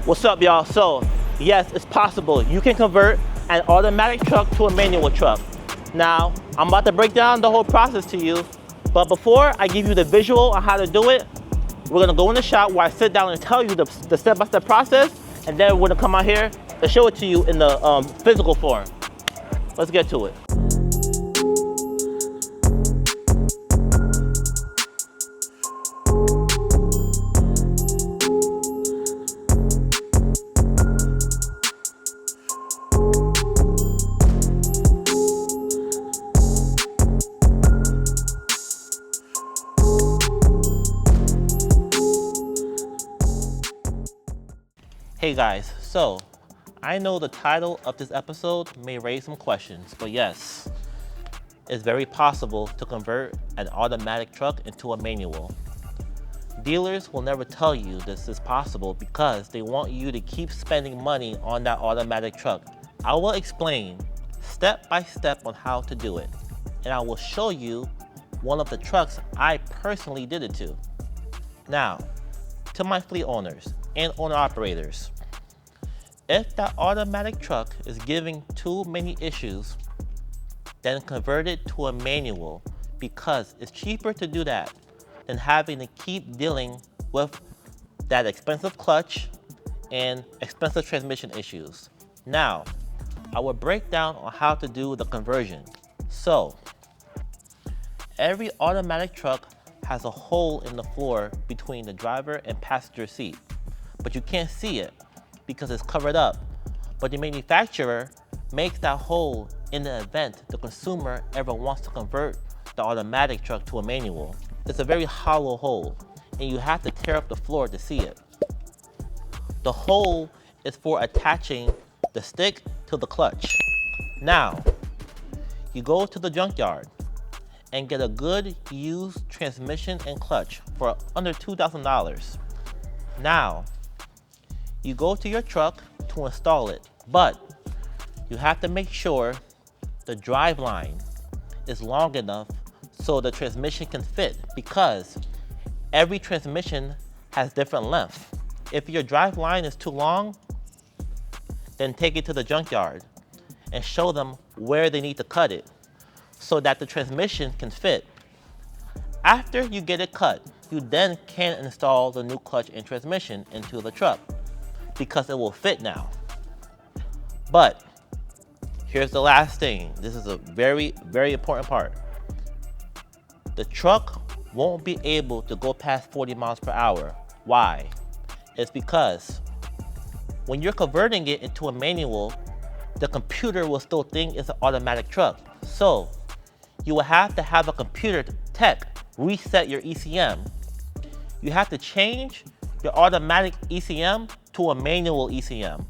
What's up, y'all? So, yes, it's possible. You can convert an automatic truck to a manual truck. Now, I'm about to break down the whole process to you, but before I give you the visual on how to do it, we're gonna go in the shop where I sit down and tell you the step-by-step process, and then we're gonna come out here and show it to you in the physical form. Let's get to it. Hey guys, so I know the title of this episode may raise some questions, but yes, it's very possible to convert an automatic truck into a manual. Dealers will never tell you this is possible because they want you to keep spending money on that automatic truck. I will explain step by step on how to do it, and I will show you one of the trucks I personally did it to. Now, to my fleet owners and owner operators, if that automatic truck is giving too many issues, then convert it to a manual because it's cheaper to do that than having to keep dealing with that expensive clutch and expensive transmission issues. Now, I will break down on how to do the conversion. So, every automatic truck has a hole in the floor between the driver and passenger seat, but you can't see it because it's covered up. But the manufacturer makes that hole in the event the consumer ever wants to convert the automatic truck to a manual. It's a very hollow hole, and you have to tear up the floor to see it. The hole is for attaching the stick to the clutch. Now, you go to the junkyard and get a good used transmission and clutch for under $2,000. Now, you go to your truck to install it, but you have to make sure the drive line is long enough so the transmission can fit, because every transmission has different length. If your drive line is too long, then take it to the junkyard and show them where they need to cut it so that the transmission can fit. After you get it cut, you then can install the new clutch and transmission into the truck because it will fit now. But here's the last thing. This is a very, very important part. The truck won't be able to go past 40 miles per hour. Why? It's because when you're converting it into a manual, the computer will still think it's an automatic truck. So you will have to have a computer tech reset your ECM. You have to change your automatic ECM to a manual ECM.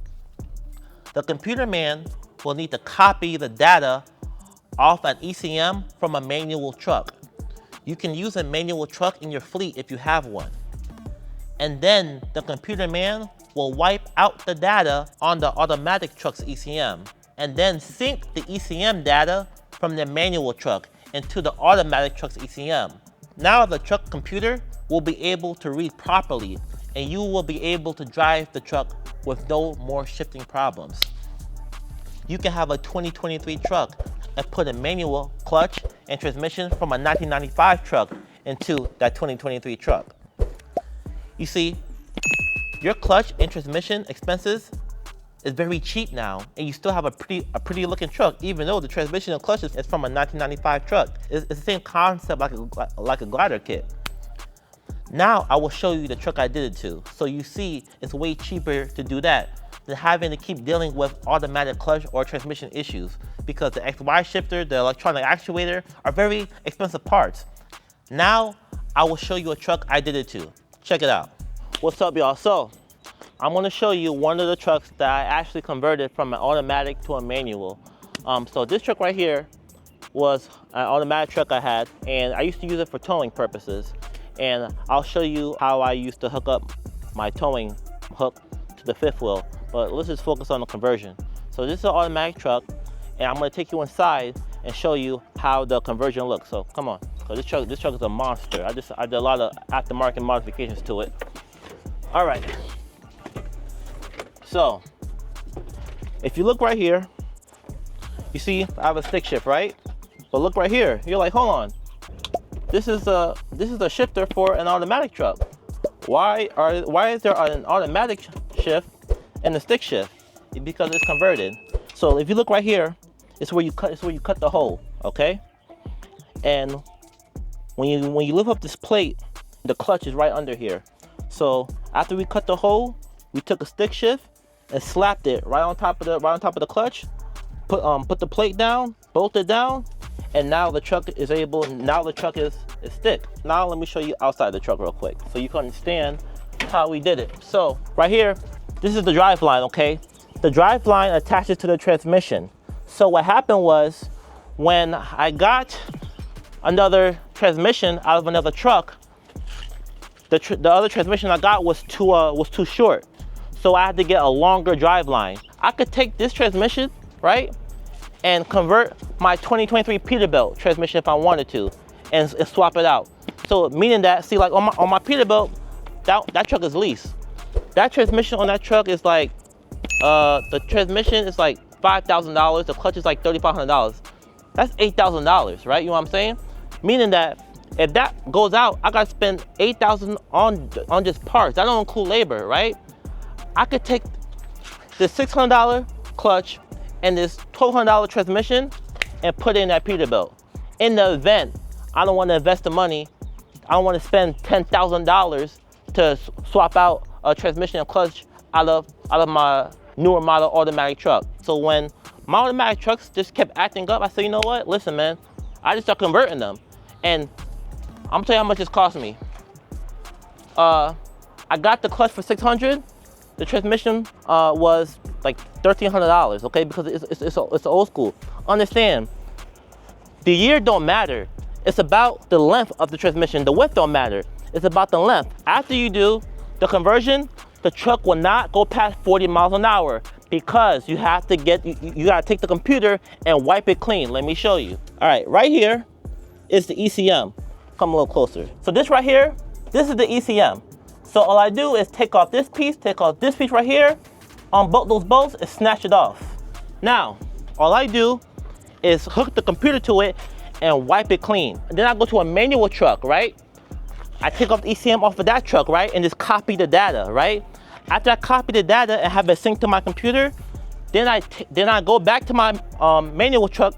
The computer man will need to copy the data off an ECM from a manual truck. You can use a manual truck in your fleet if you have one. And then the computer man will wipe out the data on the automatic truck's ECM and then sync the ECM data from the manual truck into the automatic truck's ECM. Now the truck computer will be able to read properly, and you will be able to drive the truck with no more shifting problems. You can have a 2023 truck and put a manual clutch and transmission from a 1995 truck into that 2023 truck. You see, your clutch and transmission expenses is very cheap now, and you still have a pretty looking truck, even though the transmission and clutch is from a 1995 truck. It's the same concept like a glider kit. Now I will show you the truck I did it to, so you see it's way cheaper to do that than having to keep dealing with automatic clutch or transmission issues, because the XY shifter, the electronic actuator are very expensive parts. Now I will show you a truck I did it to. Check it out. What's up, y'all? So I'm gonna show you one of the trucks that I actually converted from an automatic to a manual. So this truck right here was an automatic truck I had, and I used to use it for towing purposes. And I'll show you how I used to hook up my towing hook to the fifth wheel. But let's just focus on the conversion. So this is an automatic truck, and I'm gonna take you inside and show you how the conversion looks. So come on, so this truck is a monster. I did a lot of aftermarket modifications to it. All right. So if you look right here, you see I have a stick shift, right? But look right here, you're like, hold on. This is a shifter for an automatic truck. Why is there an automatic shift and a stick shift? Because it's converted. So if you look right here, it's where you cut the hole, okay? And when you lift up this plate, the clutch is right under here. So after we cut the hole, we took a stick shift and slapped it right on top of the clutch. Put the plate down, bolt it down, and now the truck is stick. Now let me show you outside the truck real quick so you can understand how we did it. So right here, this is the drive line, okay? The drive line attaches to the transmission. So what happened was, when I got another transmission out of another truck, the other transmission I got was too short. So I had to get a longer drive line. I could take this transmission, right, and convert my 2023 Peterbilt transmission if I wanted to, and swap it out. So meaning that, see, like on my Peterbilt, that truck is leased. That transmission on that truck is like, the transmission is like $5,000. The clutch is like $3,500. That's $8,000, right? You know what I'm saying? Meaning that if that goes out, I gotta spend $8,000 on just parts. That don't include labor, right? I could take this $600 clutch and this $1,200 transmission and put it in that Peterbilt. In the event I don't want to invest the money, I don't want to spend $10,000 to swap out a transmission and clutch out of my newer model automatic truck. So when my automatic trucks just kept acting up, I said, you know what? Listen, man, I just start converting them. And I'm gonna tell you how much this cost me. I got the clutch for $600. The transmission was like $1,300, okay? Because it's old school. Understand, the year don't matter. It's about the length of the transmission. The width don't matter. It's about the length. After you do the conversion, the truck will not go past 40 miles an hour because you have to you gotta take the computer and wipe it clean. Let me show you. All right, right here is the ECM. Come a little closer. So this right here, this is the ECM. So all I do is take off this piece right here, unbolt those bolts and snatch it off. Now, all I do is hook the computer to it and wipe it clean. And then I go to a manual truck, right? I take off the ECM off of that truck, right? And just copy the data, right? After I copy the data and have it synced to my computer, then I go back to my manual truck.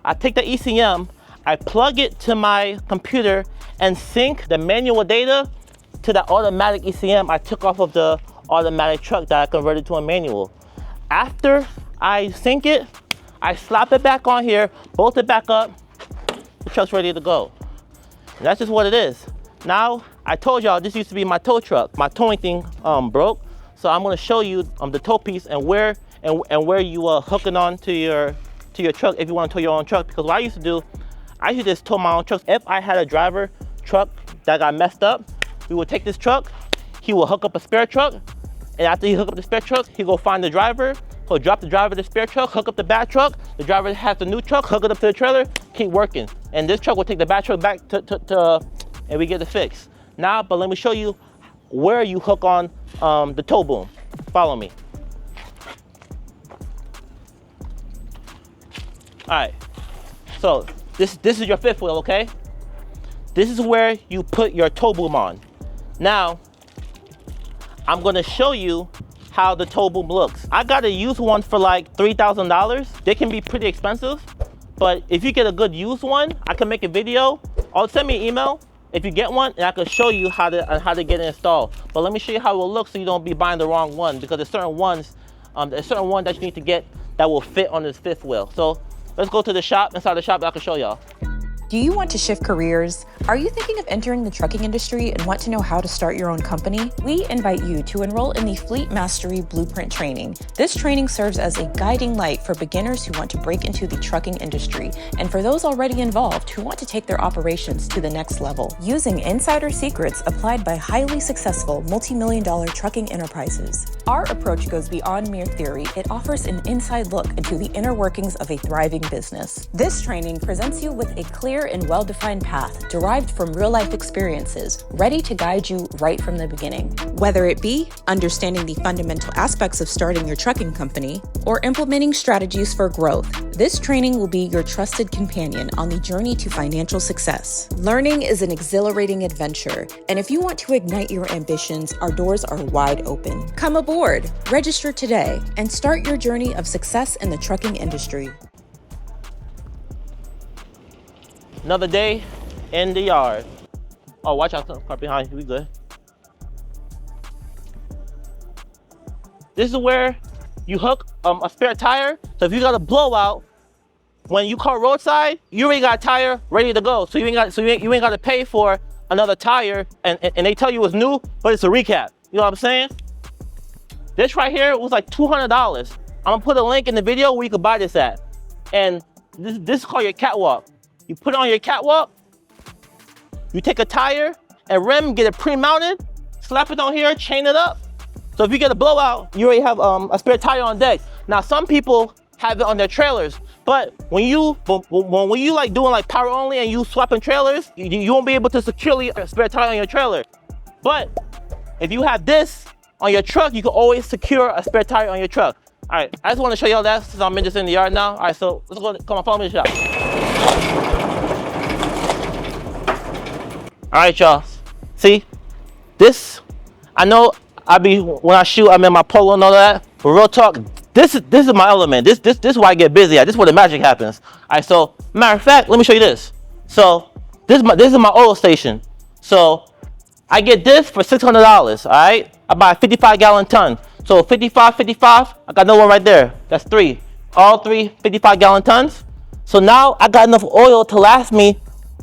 I take the ECM, I plug it to my computer and sync the manual data to the automatic ECM I took off of the automatic truck that I converted to a manual. After I sync it, I slap it back on here, bolt it back up, the truck's ready to go. And that's just what it is. Now, I told y'all this used to be my tow truck. My towing thing broke, so I'm gonna show you the tow piece and where you hook it on to your truck if you want to tow your own truck. Because what I used to do, I used to just tow my own trucks. If I had a driver truck that got messed up, we would take this truck, he will hook up a spare truck, and after he hook up the spare truck, he go find the driver, he'll drop the driver to the spare truck, hook up the bad truck, the driver has the new truck, hook it up to the trailer, keep working. And this truck will take the bad truck back to and we get it fixed. Now, but let me show you where you hook on the tow boom. Follow me. All right, so this is your fifth wheel, okay? This is where you put your tow boom on. Now, I'm gonna show you how the tow boom looks. I got a used one for like $3,000. They can be pretty expensive, but if you get a good used one, I can make a video or send me an email if you get one, and I can show you how to get it installed. But let me show you how it will look so you don't be buying the wrong one, because there's certain ones that you need to get that will fit on this fifth wheel. So let's go to the shop. Inside the shop, I can show y'all. Do you want to shift careers? Are you thinking of entering the trucking industry and want to know how to start your own company? We invite you to enroll in the Fleet Mastery Blueprint training. This training serves as a guiding light for beginners who want to break into the trucking industry and for those already involved who want to take their operations to the next level. Using insider secrets applied by highly successful multi-million-dollar trucking enterprises. Our approach goes beyond mere theory. It offers an inside look into the inner workings of a thriving business. This training presents you with a clear clear and well-defined path derived from real-life experiences, ready to guide you right from the beginning. Whether it be understanding the fundamental aspects of starting your trucking company or implementing strategies for growth, this training will be your trusted companion on the journey to financial success. Learning is an exhilarating adventure, and if you want to ignite your ambitions, our doors are wide open. Come aboard, register today, and start your journey of success in the trucking industry. Another day in the yard. Oh, watch out, car behind you, we good. This is where you hook a spare tire. So if you got a blowout, when you call roadside, you already got a tire ready to go. So you ain't got to pay for another tire, and they tell you it's new, but it's a recap. You know what I'm saying? This right here was like $200. I'm gonna put a link in the video where you can buy this at. And this is called your catwalk. You put it on your catwalk, you take a tire and rim, get it pre-mounted, slap it on here, chain it up. So if you get a blowout, you already have a spare tire on deck. Now some people have it on their trailers, but when you like doing like power only and you swapping trailers, you won't be able to securely a spare tire on your trailer. But if you have this on your truck, you can always secure a spare tire on your truck. All right, I just want to show y'all that since I'm just in the yard now. All right, so let's go, come on, follow me to the shop. All right, y'all, see, this, I know when I shoot, I'm in my polo and all that, but real talk, this is my element. This is where I get busy at. This is where the magic happens. All right, so matter of fact, let me show you this. So this is my oil station. So I get this for $600, all right? I buy a 55-gallon ton. So 55, I got another one right there. That's three. All three 55-gallon tons. So now I got enough oil to last me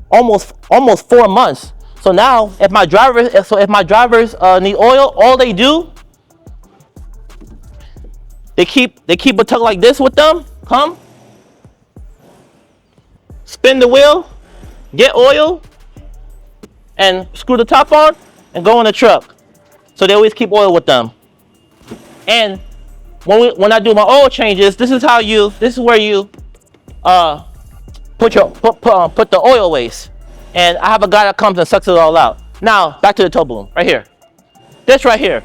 almost 4 months. So now if my drivers need oil, all they do, they keep a tug like this with them, come, spin the wheel, get oil, and screw the top on and go in the truck. So they always keep oil with them. And when I do my oil changes, this is where you put the oil waste. And I have a guy that comes and sucks it all out. Now back to the tow boom right here. This right here.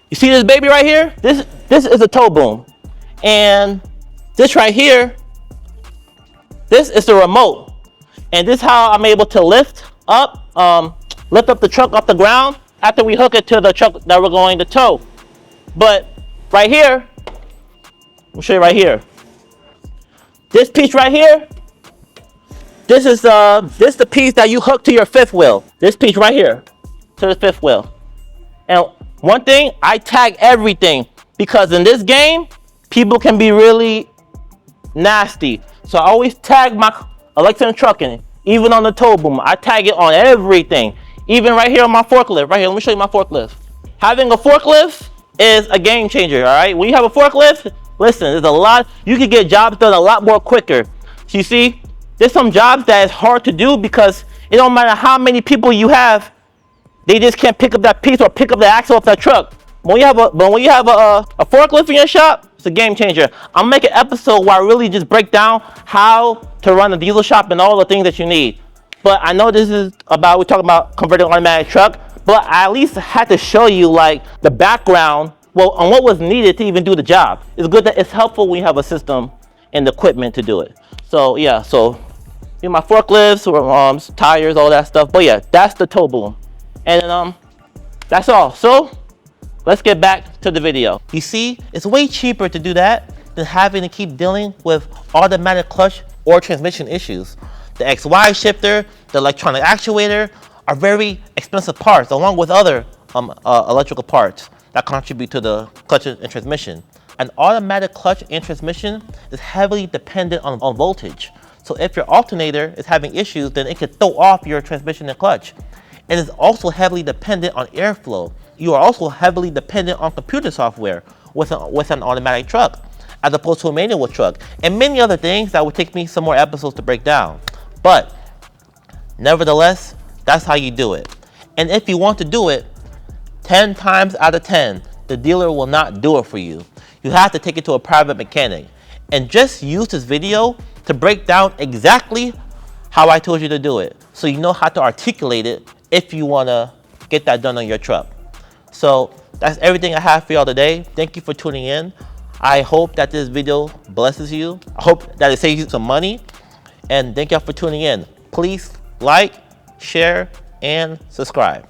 You see this baby right here? This is a tow boom. And this right here, this is the remote. And this is how I'm able to lift up the truck off the ground after we hook it to the truck that we're going to tow. But right here, I'll show you right here. This piece right here, this is the piece that you hook to your fifth wheel. This piece right here to the fifth wheel. And one thing, I tag everything because in this game, people can be really nasty. So I always tag my Alexa trucking, even on the tow boom. I tag it on everything, even right here on my forklift. Right here, let me show you my forklift. Having a forklift is a game changer, all right? When you have a forklift, listen, there's a lot, you can get jobs done a lot more quicker. So you see, there's some jobs that is hard to do because it don't matter how many people you have, they just can't pick up that piece or pick up the axle off that truck. When you have a forklift in your shop, it's a game changer. I'll make an episode where I really just break down how to run a diesel shop and all the things that you need. But I know we're talking about converting an automatic truck, but I at least had to show you like the background, on what was needed to even do the job. It's good that it's helpful when you have a system and the equipment to do it. So yeah, my forklifts, tires, all that stuff. But yeah, that's the tow boom. And that's all. So let's get back to the video. You see, it's way cheaper to do that than having to keep dealing with automatic clutch or transmission issues. The XY shifter, the electronic actuator are very expensive parts, along with other electrical parts that contribute to the clutch and transmission. An automatic clutch and transmission is heavily dependent on voltage. So if your alternator is having issues, then it could throw off your transmission and clutch. It is also heavily dependent on airflow. You are also heavily dependent on computer software with an automatic truck, as opposed to a manual truck, and many other things that would take me some more episodes to break down. But nevertheless, that's how you do it. And if you want to do it, 10 times out of 10, the dealer will not do it for you. You have to take it to a private mechanic. and just use this video to break down exactly how I told you to do it, so you know how to articulate it if you want to get that done on your truck. So that's everything I have for y'all today. Thank you for tuning in. I hope that this video blesses you. I hope that it saves you some money, and thank y'all for tuning in. Please like, share, and subscribe.